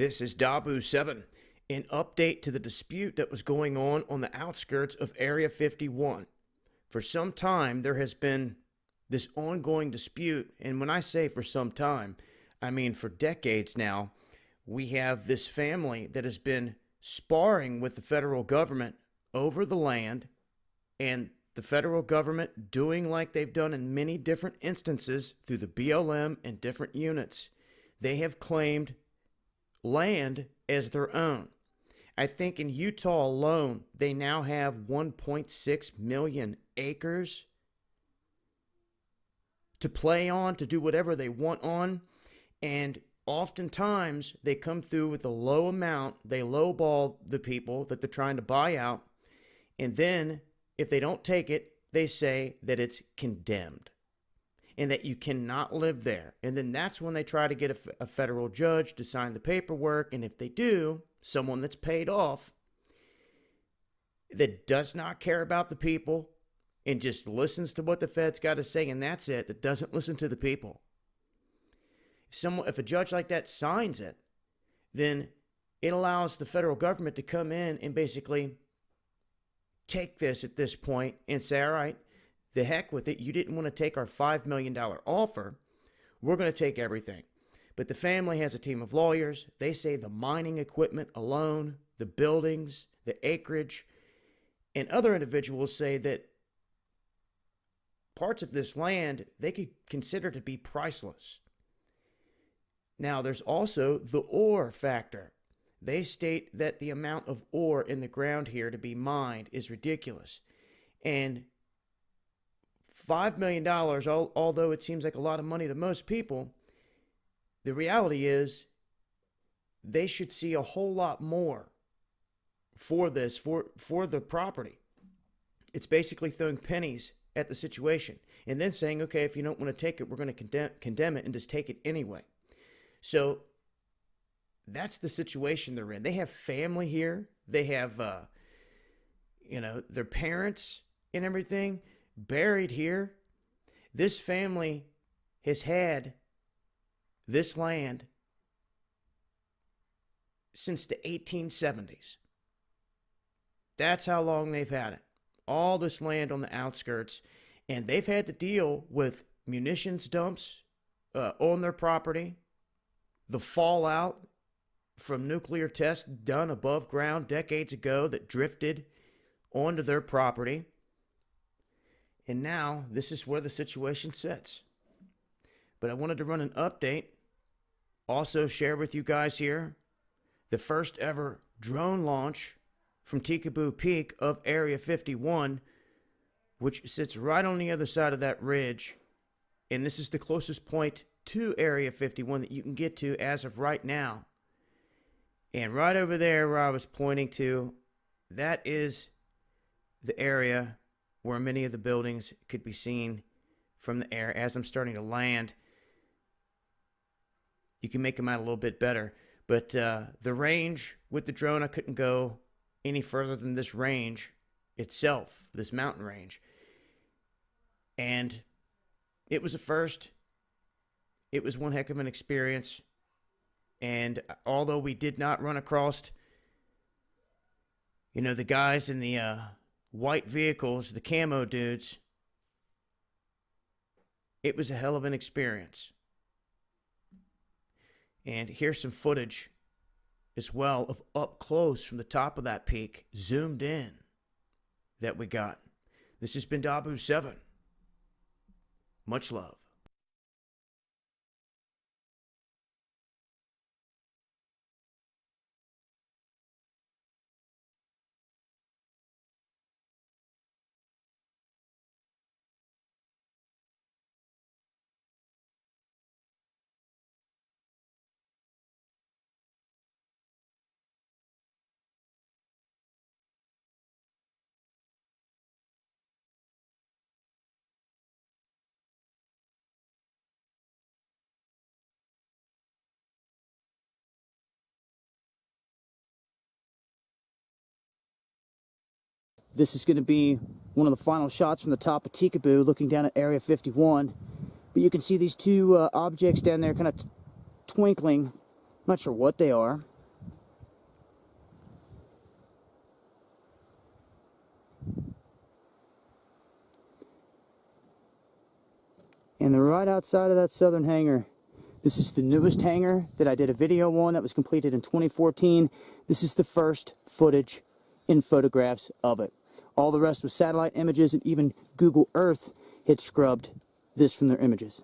This is Dabu7, an update to the dispute that was going on the outskirts of Area 51. For some time, there has been this ongoing dispute, and when I say for some time, I mean for decades now. We have this family that has been sparring with the federal government over the land, and the federal government doing like they've done in many different instances through the BLM and different units. They have claimed land as their own. I think in Utah alone, they now have 1.6 million acres to play on, to do whatever they want on. And oftentimes, they come through with a low amount. They lowball the people that they're trying to buy out. And then, if they don't take it, they say that it's condemned and that you cannot live there. And then that's when they try to get a federal judge to sign the paperwork. And if they do, someone that's paid off, that does not care about the people and just listens to what the Fed's got to say, and that's it, that doesn't listen to the people. If a judge like that signs it, then it allows the federal government to come in and basically take this at this point and say, all right, the heck with it. You didn't want to take our $5 million offer. We're going to take everything. But the family has a team of lawyers. They say the mining equipment alone, the buildings, the acreage, and other individuals say that parts of this land they could consider to be priceless. Now, there's also the ore factor. They state that the amount of ore in the ground here to be mined is ridiculous. And $5 million, although it seems like a lot of money to most people, the reality is they should see a whole lot more for this, for the property. It's basically throwing pennies at the situation and then saying, okay, if you don't want to take it, we're going to condemn it and just take it anyway. So that's the situation they're in. They have family here. They have, their parents and everything buried here. This family has had this land since the 1870s. That's how long they've had it. All this land on the outskirts. And they've had to deal with munitions dumps on their property, the fallout from nuclear tests done above ground decades ago that drifted onto their property. And now this is where the situation sits. But I wanted to run an update, also share with you guys here the first ever drone launch from Tikaboo Peak of Area 51, which sits right on the other side of that ridge. And this is the closest point to Area 51 that you can get to as of right now. And right over there where I was pointing to, that is the area where many of the buildings could be seen from the air. As I'm starting to land, you can make them out a little bit better. But the range with the drone, I couldn't go any further than this range itself, this mountain range. And it was a first. It was one heck of an experience. And although we did not run across, the guys in the white vehicles, the camo dudes, it was a hell of an experience. And here's some footage as well of up close from the top of that peak, zoomed in, that we got. This has been Dabu7. Much love. This is going to be one of the final shots from the top of Tikaboo looking down at Area 51. But you can see these two objects down there kind of twinkling. I'm not sure what they are. And they're right outside of that southern hangar. This is the newest hangar that I did a video on that was completed in 2014. This is the first footage and photographs of it. All the rest was satellite images, and even Google Earth had scrubbed this from their images.